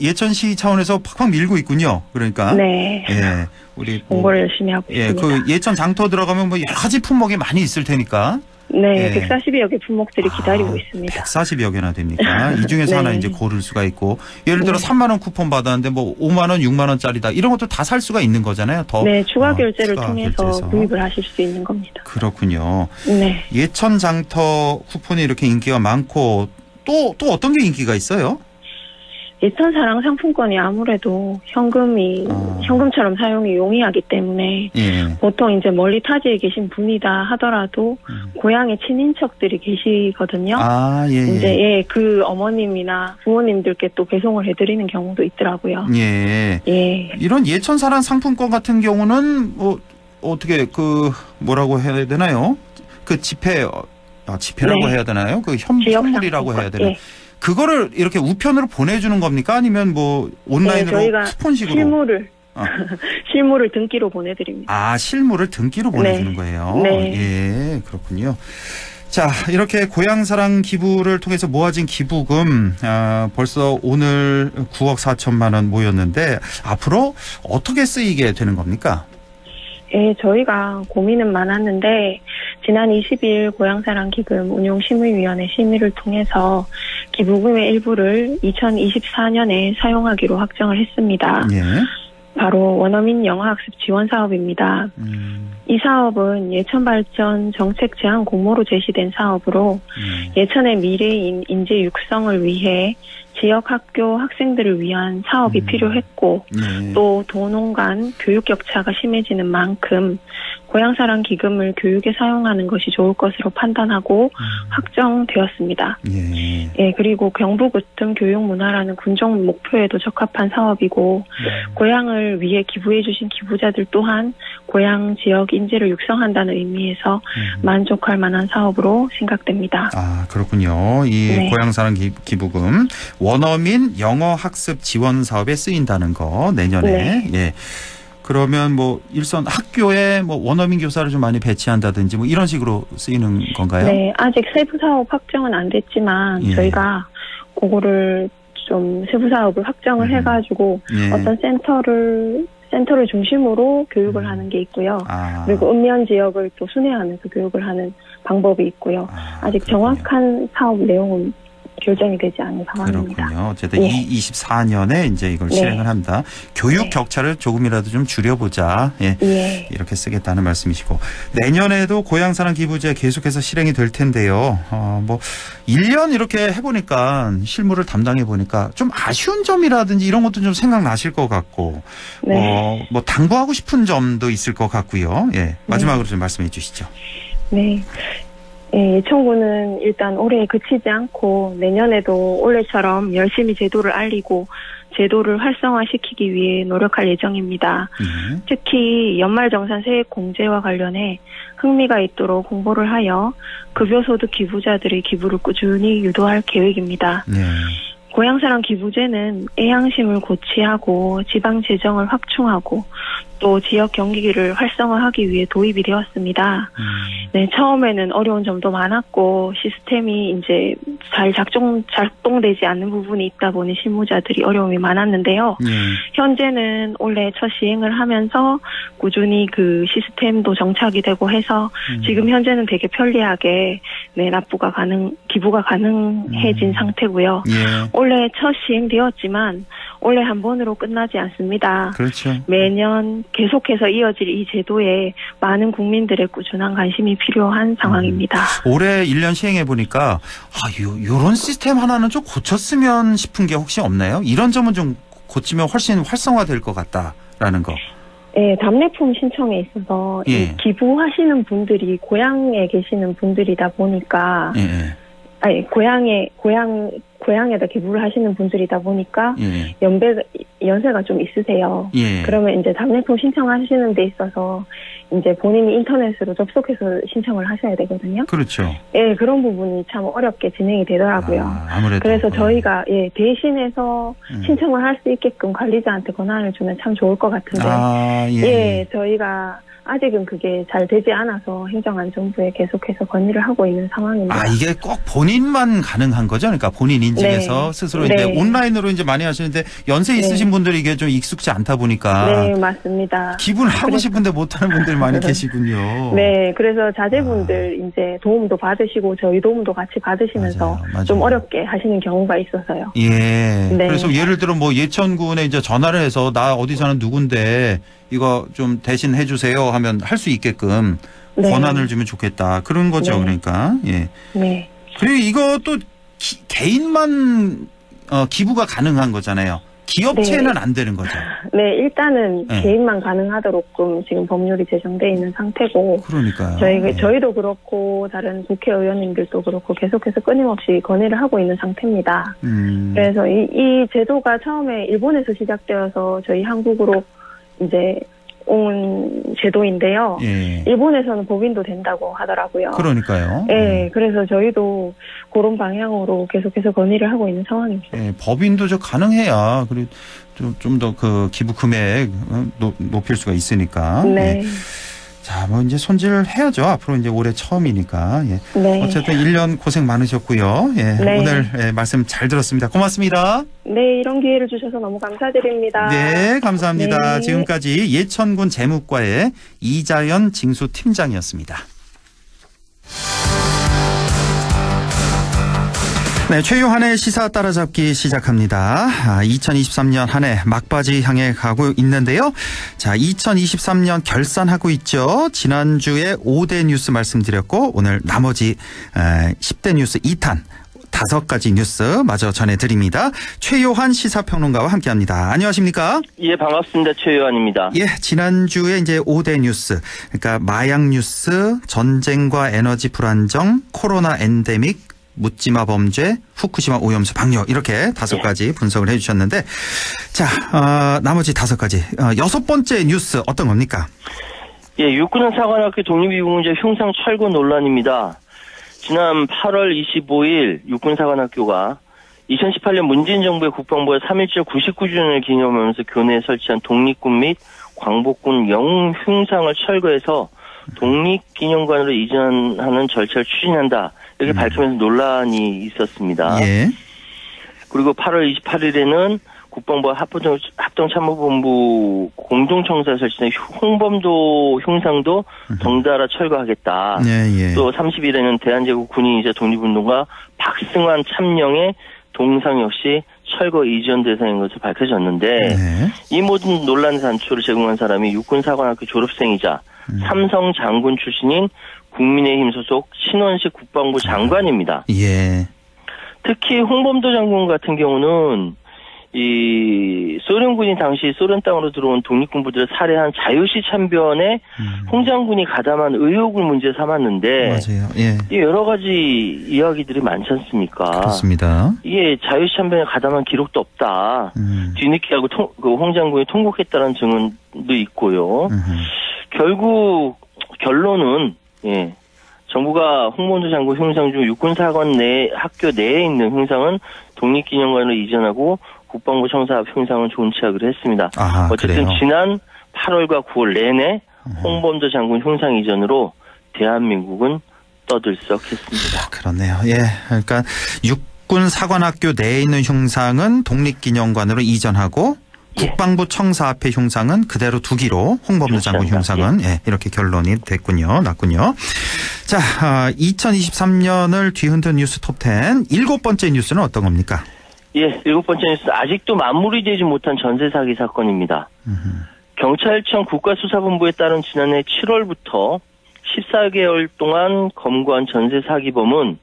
B: 예천시 차원에서 팍팍 밀고 있군요. 그러니까.
O: 네.
B: 예. 우리
O: 홍보를 열심히 하고 있습니다.
B: 그 예천 장터 들어가면 뭐 여러 가지 품목이 많이 있을 테니까.
O: 네, 140여 개 품목들이 기다리고 있습니다.
B: 140여 개나 됩니까? 이 중에서 하나 이제 고를 수가 있고 예를 들어 3만 원 쿠폰 받았는데 뭐 5만 원, 6만 원짜리다 이런 것도 다 살 수가 있는 거잖아요. 더
O: 추가 결제를 통해서 구입을 하실 수 있는 겁니다.
B: 그렇군요.
O: 네.
B: 예천 장터 쿠폰이 이렇게 인기가 많고 또 어떤 게 인기가 있어요?
O: 예천사랑 상품권이 아무래도 현금처럼 사용이 용이하기 때문에 보통 이제 멀리 타지에 계신 분이다 하더라도 고향에 친인척들이 계시거든요. 이제 그 어머님이나 부모님들께 또 배송을 해드리는 경우도 있더라고요. 이런
B: 예천사랑 상품권 같은 경우는 뭐 어떻게 그 뭐라고 해야 되나요? 그 지폐라고 해야 되나요? 그 현물이라고 해야 되나요? 그거를 이렇게 우편으로 보내주는 겁니까? 아니면 뭐 온라인으로
O: 저희가
B: 쿠폰식으로?
O: 실물을 등기로 보내드립니다.
B: 아, 실물을 등기로 보내주는 거예요? 예, 그렇군요. 자, 이렇게 고향사랑 기부를 통해서 모아진 기부금 벌써 오늘 9억 4천만 원 모였는데 앞으로 어떻게 쓰이게 되는 겁니까?
O: 예, 저희가 고민은 많았는데 지난 20일 고향사랑 기금 운용심의위원회 심의를 통해서 기부금의 일부를 2024년에 사용하기로 확정을 했습니다. 바로 원어민 영어학습 지원 사업입니다. 이 사업은 예천발전 정책 제안 공모로 제시된 사업으로 예천의 미래인 인재 육성을 위해 지역 학교 학생들을 위한 사업이 필요했고 또 도농 간 교육 격차가 심해지는 만큼 고향사랑 기금을 교육에 사용하는 것이 좋을 것으로 판단하고 확정되었습니다. 예, 그리고 경북으뜸교육문화라는 군정 목표에도 적합한 사업이고 고향을 위해 기부해 주신 기부자들 또한 고향 지역 인재를 육성한다는 의미에서 만족할 만한 사업으로 생각됩니다.
B: 아, 그렇군요. 이
O: 네.
B: 고향사랑 기부금 원어민 영어 학습 지원 사업에 쓰인다는 거 내년에.
O: 네.
B: 예. 그러면 뭐 일선 학교에 뭐 원어민 교사를 좀 많이 배치한다든지 뭐 이런 식으로 쓰이는 건가요?
O: 네, 아직 세부 사업 확정은 안 됐지만
B: 예.
O: 저희가 그거를 좀 세부 사업을 확정을 해가지고
B: 예.
O: 어떤 센터를 중심으로 교육을 하는 게 있고요. 그리고 읍면 지역을 또 순회하면서 교육을 하는 방법이 있고요. 아직 정확한 사업 내용은 결정이 되지 않은 상황입니다.
B: 그렇군요. 어쨌든
O: 예.
B: 24년에 이제 이걸
O: 네.
B: 실행을 한다. 교육 격차를 조금이라도 좀 줄여보자. 예.
O: 예.
B: 이렇게 쓰겠다는 말씀이시고 내년에도 고향사랑 기부제 계속해서 실행이 될 텐데요. 뭐 1년 이렇게 해보니까 실무를 담당해 보니까 좀 아쉬운 점이라든지 이런 것도 좀 생각나실 것 같고
O: 네.
B: 뭐 당부하고 싶은 점도 있을 것 같고요. 예. 마지막으로 좀 말씀해 주시죠.
O: 네. 예, 예천군은 일단 올해 그치지 않고 내년에도 올해처럼 열심히 제도를 알리고 제도를 활성화시키기 위해 노력할 예정입니다. 특히 연말정산 세액 공제와 관련해 흥미가 있도록 홍보를 하여 급여소득 기부자들의 기부를 꾸준히 유도할 계획입니다. 고향사랑 기부제는 애향심을 고취하고 지방 재정을 확충하고 또 지역 경기를 활성화하기 위해 도입이 되었습니다. 네, 처음에는 어려운 점도 많았고 시스템이 이제 잘 작동되지 않는 부분이 있다 보니 실무자들이 어려움이 많았는데요. 현재는 올해 첫 시행을 하면서 꾸준히 그 시스템도 정착이 되고 해서 지금 현재는 되게 편리하게 기부가 가능해진 상태고요. 올해 첫 시행되었지만 올해 한 번으로 끝나지 않습니다.
B: 그렇죠.
O: 매년 계속해서 이어질 이 제도에 많은 국민들의 꾸준한 관심이 필요한 상황입니다.
B: 올해 1년 시행해 보니까 요런 시스템 하나는 좀 고쳤으면 싶은 게 혹시 없나요? 이런 점은 좀 고치면 훨씬 활성화될 것 같다라는 거.
O: 네, 답례품 신청에 있어서
B: 예.
O: 이 기부하시는 분들이 고향에 계시는 분들이다 보니까 고향에다 기부를 하시는 분들이다 보니까 연세가 좀 있으세요. 그러면 이제 답례품 신청하시는 데 있어서 이제 본인이 인터넷으로 접속해서 신청을 하셔야 되거든요.
B: 그렇죠.
O: 예, 그런 부분이 참 어렵게 진행이 되더라고요.
B: 아무래도.
O: 그래서 저희가 대신해서 신청을 할 수 있게끔 관리자한테 권한을 주면 참 좋을 것 같은데 저희가 아직은 그게 잘 되지 않아서 행정안전부에 계속해서 건의를 하고 있는 상황입니다.
B: 이게 꼭 본인만 가능한 거죠? 그러니까 본인 인증해서 스스로 이제 온라인으로 이제 많이 하시는데 연세 있으신 분들이 이게 좀 익숙지 않다 보니까.
O: 네, 맞습니다.
B: 기부를 하고 싶은데 못하는 분들이 많이 계시군요.
O: 네, 그래서 자제분들 이제 도움도 받으시고 저희 도움도 같이 받으시면서
B: 맞아요.
O: 좀 어렵게 하시는 경우가 있어서요.
B: 네. 그래서 예를 들어 뭐 예천군에 이제 전화를 해서 나 어디 사는 누군데 이거 좀 대신 해주세요 하면 할 수 있게끔 권한을 주면 좋겠다. 그런 거죠. 그러니까.
O: 네.
B: 그리고 이것도 개인만 기부가 가능한 거잖아요. 기업체는 안 되는 거죠.
O: 네, 일단은 개인만 가능하도록 지금 법률이 제정돼 있는 상태고.
B: 그러니까요.
O: 저희도 그렇고 다른 국회의원님들도 그렇고 계속해서 끊임없이 건의를 하고 있는 상태입니다. 그래서 이 제도가 처음에 일본에서 시작되어서 저희 한국으로 이제 온 제도인데요. 일본에서는 법인도 된다고 하더라고요.
B: 그러니까요.
O: 그래서 저희도 그런 방향으로 계속해서 건의를 하고 있는 상황입니다.
B: 법인도 가능해야 그리고 좀 더 그 기부 금액 높일 수가 있으니까.
O: 네.
B: 자, 뭐 이제 손질을 해야죠. 앞으로 이제 올해 처음이니까.
O: 네.
B: 어쨌든 1년 고생 많으셨고요. 오늘 말씀 잘 들었습니다. 고맙습니다.
O: 네, 이런 기회를 주셔서 너무 감사드립니다.
B: 네, 감사합니다.
O: 네.
B: 지금까지 예천군 재무과의 이자연 징수팀장이었습니다. 네, 최유한의 시사 따라잡기 시작합니다. 2023년 한 해 막바지 향해 가고 있는데요. 자, 2023년 결산하고 있죠. 지난주에 5대 뉴스 말씀드렸고 오늘 나머지 10대 뉴스 2탄 5가지 뉴스 마저 전해드립니다. 최요한 시사평론가와 함께합니다. 안녕하십니까?
P: 예, 반갑습니다. 최요한입니다.
B: 예, 지난주에 이제 5대 뉴스, 그러니까 마약 뉴스, 전쟁과 에너지 불안정, 코로나 엔데믹, 묻지마 범죄, 후쿠시마 오염수 방류 이렇게 5가지 분석을 해주셨는데, 자, 나머지 5가지 6번째 뉴스 어떤 겁니까?
P: 예, 육군은 사관학교 독립유공자 흉상 철거 논란입니다. 지난 8월 25일 육군사관학교가 2018년 문재인 정부의 국방부가 3.1절 99주년을 기념하면서 교내에 설치한 독립군 및 광복군 영웅 흉상을 철거해서 독립기념관으로 이전하는 절차를 추진한다. 이렇게 밝히면서 논란이 있었습니다.
B: 예.
P: 그리고 8월 28일에는 국방부와 합동참모본부 공동청사에 설치된 홍범도 흉상도 덩달아 철거하겠다.
B: 예.
P: 또 30일에는 대한제국 군인이자 독립운동가 박승환 참령의 동상 역시 철거 이전 대상인 것으로 밝혀졌는데 이 모든 논란 단초를 제공한 사람이 육군사관학교 졸업생이자 삼성 장군 출신인 국민의힘 소속 신원식 국방부 장관입니다.
B: 예.
P: 특히 홍범도 장군 같은 경우는 이 소련군이 당시 소련 땅으로 들어온 독립군부들을 살해한 자유시 참변에 홍 장군이 가담한 의혹을 문제 삼았는데
B: 맞아요. 예.
P: 여러 가지 이야기들이 많지 않습니까?
B: 그렇습니다.
P: 이게 자유시 참변에 가담한 기록도 없다. 뒤늦게하고 홍 장군이 통곡했다는 증언도 있고요. 결국 결론은 정부가 홍범도 장군 흉상 중 육군사관 내 학교 내에 있는 흉상은 독립기념관으로 이전하고 국방부 청사 앞 흉상은 존치하기로 했습니다. 어쨌든
B: 그래요?
P: 지난 8월과 9월 내내 홍범도 장군 흉상 이전으로 대한민국은 떠들썩했습니다.
B: 그렇네요. 예, 그러니까 육군사관학교 내에 있는 흉상은 독립기념관으로 이전하고 국방부 청사 앞의 흉상은 그대로 두기로 홍범도 장군 흉상은 이렇게 결론이 됐군요. 났군요. 자, 2023년을 뒤흔든 뉴스 톱10 7번째 뉴스는 어떤 겁니까?
P: 예, 7번째 뉴스 아직도 마무리되지 못한 전세 사기 사건입니다. 경찰청 국가수사본부에 따른 지난해 7월부터 14개월 동안 검거한 전세 사기범은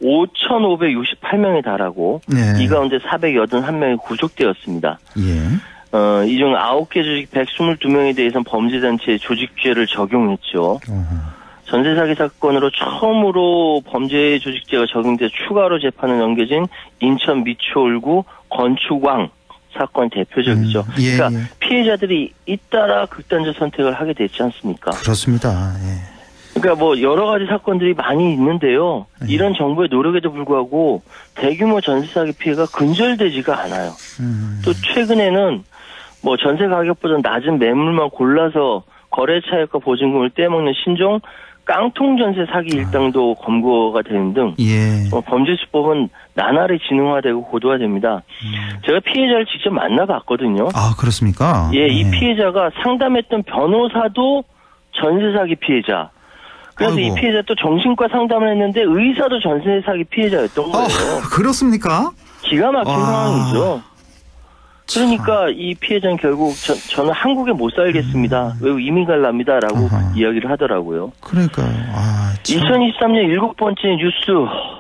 P: 5,568명에 달하고 이 가운데 481명이 구속되었습니다.
B: 예.
P: 이 중 9개 조직 122명에 대해서는 범죄단체에 조직죄를 적용했죠. 전세 사기 사건으로 처음으로 범죄 조직죄가 적용돼 추가로 재판을 넘겨진 인천 미추홀구 건축왕 사건 대표적이죠. 그러니까 피해자들이 잇따라 극단적 선택을 하게 됐지 않습니까?
B: 그렇습니다.
P: 그러니까 뭐 여러 가지 사건들이 많이 있는데요. 이런 정부의 노력에도 불구하고 대규모 전세 사기 피해가 근절되지가 않아요. 또 최근에는 뭐 전세 가격보다 낮은 매물만 골라서 거래 차익과 보증금을 떼먹는 신종 깡통 전세 사기 일당도 검거가 되는 등 범죄 수법은 나날이 진흥화되고 고도화됩니다. 제가 피해자를 직접 만나봤거든요.
B: 아, 그렇습니까?
P: 예, 이 피해자가 상담했던 변호사도 전세 사기 피해자. 그래서 이 피해자 또 정신과 상담을 했는데 의사도 전세 사기 피해자였던 거예요.
B: 그렇습니까?
P: 기가 막힌 상황이죠. 그러니까 이 피해자는 결국 저는 한국에 못 살겠습니다. 외국 이민 갈랍니다라고 이야기를 하더라고요.
B: 그러니까요.
P: 2023년 7번째 뉴스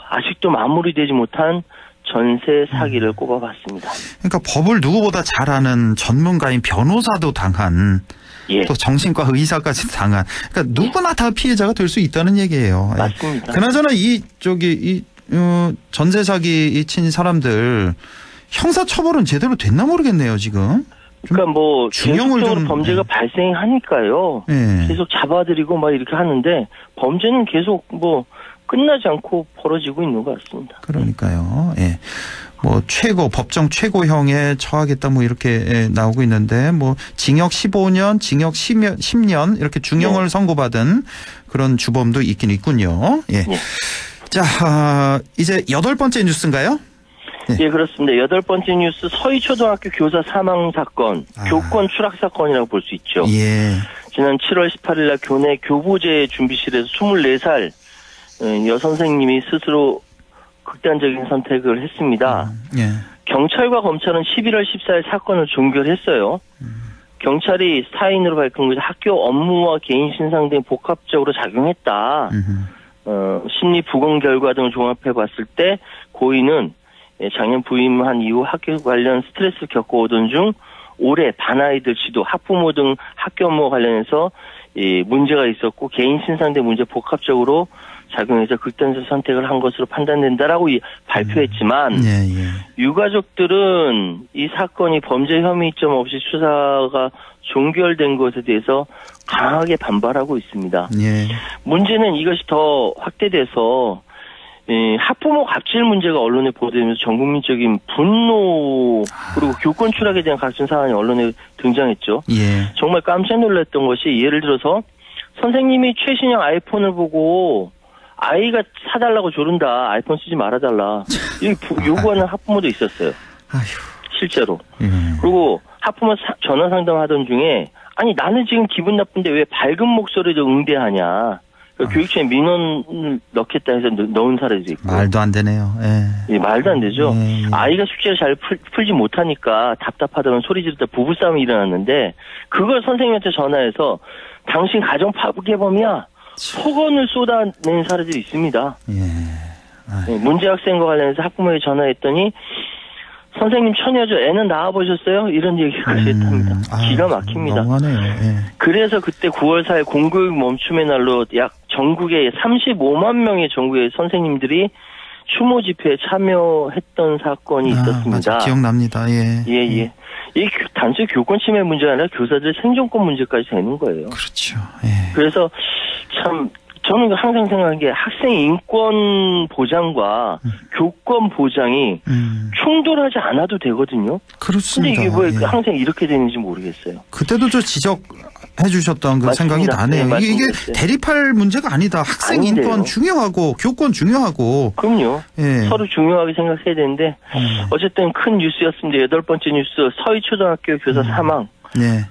P: 아직도 마무리되지 못한 전세 사기를 꼽아봤습니다.
B: 그러니까 법을 누구보다 잘 아는 전문가인 변호사도 당한 또 정신과 의사까지 당한 그러니까 누구나 다 피해자가 될 수 있다는 얘기예요.
P: 맞습니다.
B: 그나저나 전세 사기 친 사람들 형사 처벌은 제대로 됐나 모르겠네요, 지금.
P: 그러니까 뭐 계속적으로 범죄가 발생하니까요. 계속 잡아들이고 막 이렇게 하는데 범죄는 계속 뭐 끝나지 않고 벌어지고 있는 것 같습니다.
B: 그러니까요. 예. 뭐 법정 최고형에 처하겠다 뭐 이렇게 나오고 있는데 뭐 징역 15년, 징역 10년 이렇게 중형을 선고받은 그런 주범도 있긴 있군요. 예. 자, 이제 8번째 뉴스인가요?
P: 예, 그렇습니다. 8번째 뉴스 서희초등학교 교사 사망 사건, 교권 추락 사건이라고 볼 수 있죠. 지난 7월 18일 날 교내 교보제 준비실에서 24살 여선생님이 스스로 극단적인 선택을 했습니다. 경찰과 검찰은 11월 14일 사건을 종결했어요. 경찰이 사인으로 밝힌 것이 학교 업무와 개인 신상 등 복합적으로 작용했다. 심리 부검 결과 등을 종합해 봤을 때 고인은 작년 부임한 이후 학교 관련 스트레스를 겪어오던 중 올해 반아이들 지도, 학부모 등 학교 업무 관련해서 문제가 있었고 개인 신상대 문제 복합적으로 작용해서 극단적 선택을 한 것으로 판단된다라고 발표했지만 유가족들은 이 사건이 범죄 혐의점 없이 수사가 종결된 것에 대해서 강하게 반발하고 있습니다. 문제는 이것이 더 확대돼서 학부모 갑질 문제가 언론에 보도되면서 전국민적인 분노 그리고 교권 추락에 대한 각종 사안이 언론에 등장했죠. 정말 깜짝 놀랐던 것이 예를 들어서 선생님이 최신형 아이폰을 보고 아이가 사달라고 조른다. 아이폰 쓰지 말아달라. 이렇게 요구하는 학부모도 있었어요. 실제로. 그리고 학부모 전화 상담하던 중에 아니 나는 지금 기분 나쁜데 왜 밝은 목소리로 응대하냐. 교육청에 민원을 넣겠다 해서 넣은 사례도 있고.
B: 말도 안 되네요.
P: 말도 안 되죠. 아이가 숙제를 잘 풀지 못하니까 답답하다면 소리 지르다 부부싸움이 일어났는데 그걸 선생님한테 전화해서 당신 가정 파괴범이야. 폭언을 쏟아낸 사례들이 있습니다. 문제 학생과 관련해서 학부모에게 전화했더니 선생님 처녀죠. 애는 낳아보셨어요? 이런 얘기까지 했답니다. 기가 막힙니다.
B: 너무하네요.
P: 그래서 그때 9월 4일 공교육 멈춤의 날로 약 전국에 35만 명의 전국의 선생님들이 추모 집회에 참여했던 사건이 있었습니다.
B: 맞아, 기억납니다.
P: 이 단순히 교권 침해 문제가 아니라 교사들 생존권 문제까지 되는 거예요.
B: 그렇죠.
P: 그래서 참 저는 항상 생각하는 게 학생 인권 보장과 교권 보장이 충돌하지 않아도 되거든요.
B: 그렇습니다.
P: 근데 이게 왜 항상 이렇게 되는지 모르겠어요.
B: 그때도 저 지적해 주셨던 그 생각이 나네요. 이게 대립할 문제가 아니다. 학생 인권 중요하고 교권 중요하고.
P: 그럼요. 서로 중요하게 생각해야 되는데 어쨌든 큰 뉴스였습니다. 8번째 뉴스 서희초등학교 교사 사망.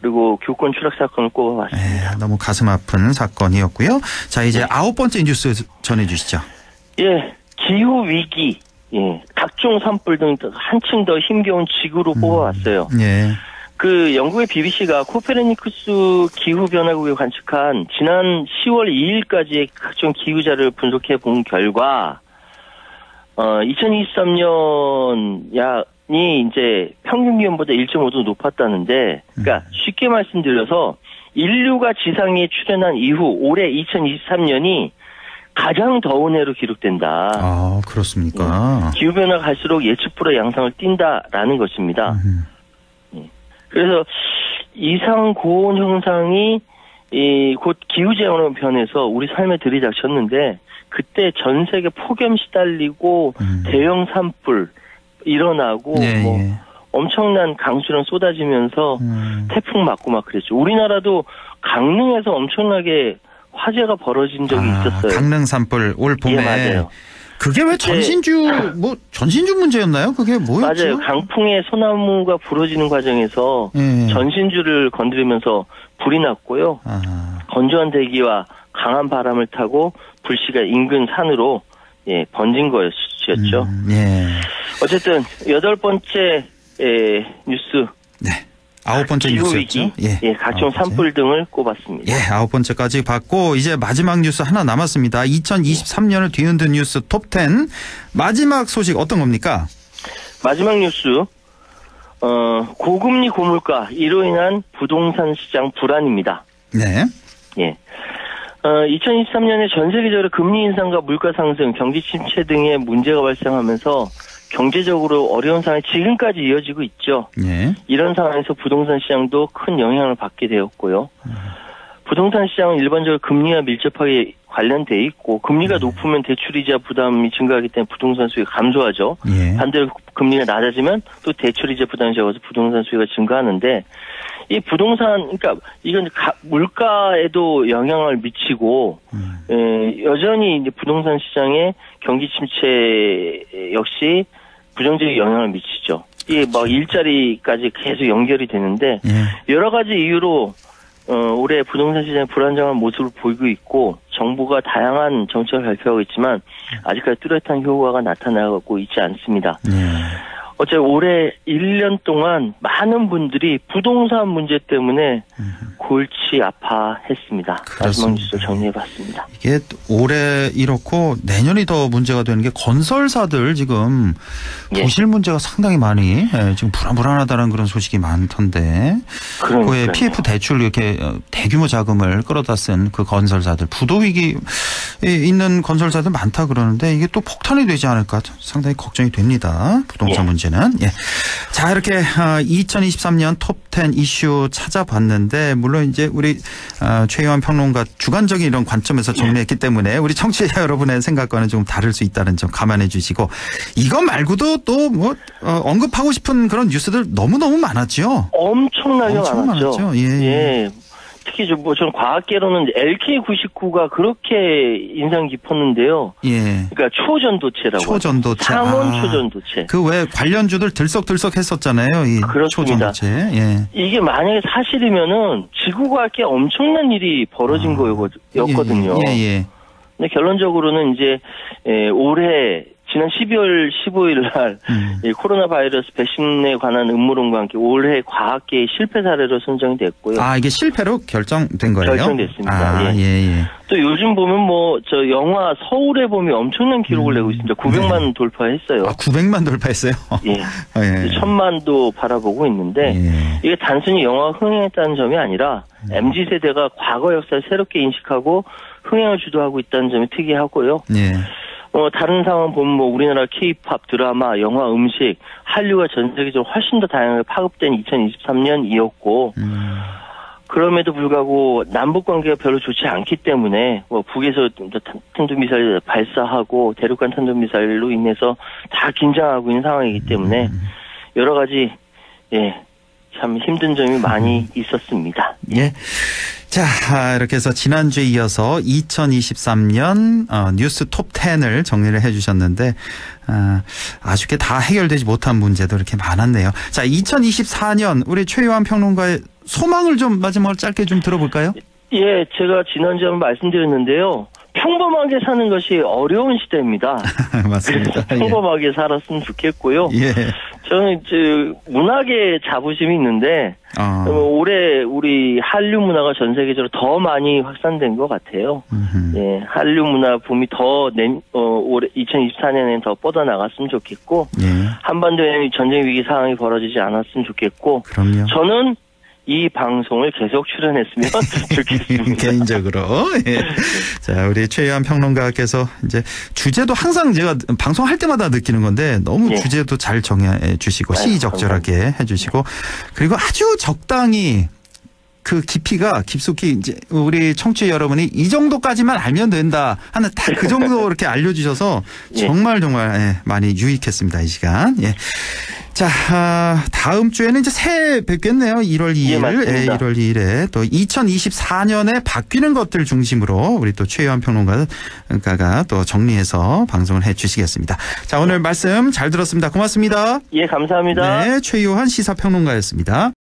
P: 그리고 교권 추락 사건을 꼽아봤습니다.
B: 너무 가슴 아픈 사건이었고요. 자, 이제 9번째 뉴스 전해주시죠.
P: 기후 위기, 각종 산불 등 한층 더 힘겨운 지구로 뽑아왔어요. 그 영국의 BBC가 코페르니쿠스 기후변화국에 관측한 지난 10월 2일까지의 각종 기후자를 분석해 본 결과 2023년 이 이제 평균 기온보다 1.5도 높았다는데, 그러니까 쉽게 말씀드려서 인류가 지상에 출현한 이후 올해 2023년이 가장 더운 해로 기록된다.
B: 그렇습니까?
P: 기후 변화가 갈수록 예측 불허 양상을 띈다라는 것입니다. 그래서 이상 고온 형상이 곧 기후 재앙으로 변해서 우리 삶에 들이닥쳤는데 그때 전 세계 폭염 시달리고 대형 산불 일어나고 엄청난 강수량 쏟아지면서 태풍 맞고 막 그랬죠. 우리나라도 강릉에서 엄청나게 화재가 벌어진 적이 있었어요.
B: 강릉 산불 올 봄에.
P: 맞아요.
B: 그게 왜 전신주 문제였나요? 그게 뭐였죠?
P: 맞아요. 강풍에 소나무가 부러지는 과정에서 전신주를 건드리면서 불이 났고요. 건조한 대기와 강한 바람을 타고 불씨가 인근 산으로 번진 것이었죠. 어쨌든 8번째 뉴스.
B: 9번째 뉴스였죠.
P: 각종 산불 등을 꼽았습니다.
B: 9번째까지 봤고 이제 마지막 뉴스 하나 남았습니다. 2023년을 뒤흔든 뉴스 톱10 마지막 소식 어떤 겁니까?
P: 마지막 뉴스 고금리 고물가 이로 인한 부동산 시장 불안입니다. 2023년에 전 세계적으로 금리 인상과 물가 상승, 경기 침체 등의 문제가 발생하면서 경제적으로 어려운 상황이 지금까지 이어지고 있죠. 이런 상황에서 부동산 시장도 큰 영향을 받게 되었고요. 부동산 시장은 일반적으로 금리와 밀접하게 관련돼 있고 금리가 높으면 대출이자 부담이 증가하기 때문에 부동산 수요가 감소하죠. 반대로 금리가 낮아지면 또 대출이자 부담이 적어서 부동산 수요가 증가하는데 이 부동산 그러니까 이건 물가에도 영향을 미치고 여전히 이제 부동산 시장의 경기 침체 역시 부정적인 영향을 미치죠. 이게 막 일자리까지 계속 연결이 되는데 여러 가지 이유로 올해 부동산 시장이 불안정한 모습을 보이고 있고 정부가 다양한 정책을 발표하고 있지만 아직까지 뚜렷한 효과가 나타나고 있지 않습니다. 어째 올해 1년 동안 많은 분들이 부동산 문제 때문에 골치 아파했습니다. 마지막 뉴스 정리해봤습니다.
B: 이게 올해 이렇고 내년이 더 문제가 되는 게 건설사들 지금 부실 문제가 상당히 많이 지금 불안하다는 그런 소식이 많던데 그에 PF 대출 이렇게 대규모 자금을 끌어다 쓴 그 건설사들 부도 위기 있는 건설사들 많다 그러는데 이게 또 폭탄이 되지 않을까 상당히 걱정이 됩니다. 부동산 문제는. 예. 자, 이렇게 2023년 톱10 이슈 찾아봤는데 물론 이제 우리 최희원 평론가 주관적인 이런 관점에서 정리했기 때문에 우리 청취자 여러분의 생각과는 좀 다를 수 있다는 점 감안해 주시고 이것 말고도 또 뭐 언급하고 싶은 그런 뉴스들 너무너무 많았죠.
P: 엄청나게 많았죠.
B: 예.
P: 특히 저는 과학계로는 LK99가 그렇게 인상 깊었는데요.
B: 예.
P: 그러니까 초전도체라고.
B: 초전도체.
P: 상온 초전도체.
B: 그 외 관련주들 들썩들썩 했었잖아요. 이
P: 그렇습니다.
B: 초전도체. 예.
P: 이게 만약에 사실이면은 지구과학계에 엄청난 일이 벌어진 거였거든요.
B: 예.
P: 근데 결론적으로는 이제 올해 지난 12월 15일 날 코로나 바이러스 백신에 관한 음모론과 함께 올해 과학계의 실패 사례로 선정이 됐고요.
B: 아, 이게 실패로 결정된 거예요?
P: 결정됐습니다. 예. 또 요즘 보면 저 영화 서울의 봄이 엄청난 기록을 내고 있습니다. 900만 돌파했어요.
B: 900만 돌파했어요?
P: 예. 1000만도 바라보고 있는데 이게 단순히 영화가 흥행했다는 점이 아니라 MZ세대가 과거 역사를 새롭게 인식하고 흥행을 주도하고 있다는 점이 특이하고요. 다른 상황 보면 우리나라 K-팝, 드라마, 영화, 음식, 한류가 전 세계적으로 훨씬 더 다양하게 파급된 2023년이었고 그럼에도 불구하고 남북 관계가 별로 좋지 않기 때문에 북에서 탄도미사일 발사하고 대륙간 탄도미사일로 인해서 다 긴장하고 있는 상황이기 때문에 여러 가지 참 힘든 점이 많이 있었습니다.
B: 예. 자, 이렇게 해서 지난주에 이어서 2023년 뉴스 톱10을 정리를 해 주셨는데 아쉽게 다 해결되지 못한 문제도 이렇게 많았네요. 자, 2024년 우리 최유한 평론가의 소망을 좀 마지막으로 짧게 좀 들어볼까요?
P: 예, 제가 지난주에 한번 말씀드렸는데요. 평범하게 사는 것이 어려운 시대입니다.
B: 맞습니다.
P: 평범하게 살았으면 좋겠고요. 저는 이제 문학에 자부심이 있는데 올해 우리 한류 문화가 전 세계적으로 더 많이 확산된 것 같아요. 한류 문화 붐이 더 올해 2024년에는 더 뻗어 나갔으면 좋겠고 한반도에 전쟁 위기 상황이 벌어지지 않았으면 좋겠고 저는 이 방송을 계속 출연했으면 좋겠습니다.
B: 개인적으로. 자, 우리 최유한 평론가께서 이제 주제도 항상 제가 방송할 때마다 느끼는 건데 너무 주제도 잘 정해 주시고 시의적절하게 해 주시고 그리고 아주 적당히 그 깊이가 깊숙이 이제 우리 청취자 여러분이 이 정도까지만 알면 된다 하는 딱 그 정도 이렇게 알려주셔서 정말 많이 유익했습니다. 이 시간. 자, 다음 주에는 이제 새해 뵙겠네요. 1월 2일. 1월 2일에 또 2024년에 바뀌는 것들 중심으로 우리 또 최유한 평론가가 또 정리해서 방송을 해 주시겠습니다. 자, 오늘 말씀 잘 들었습니다. 고맙습니다.
P: 예, 감사합니다.
B: 네, 최유한 시사평론가였습니다.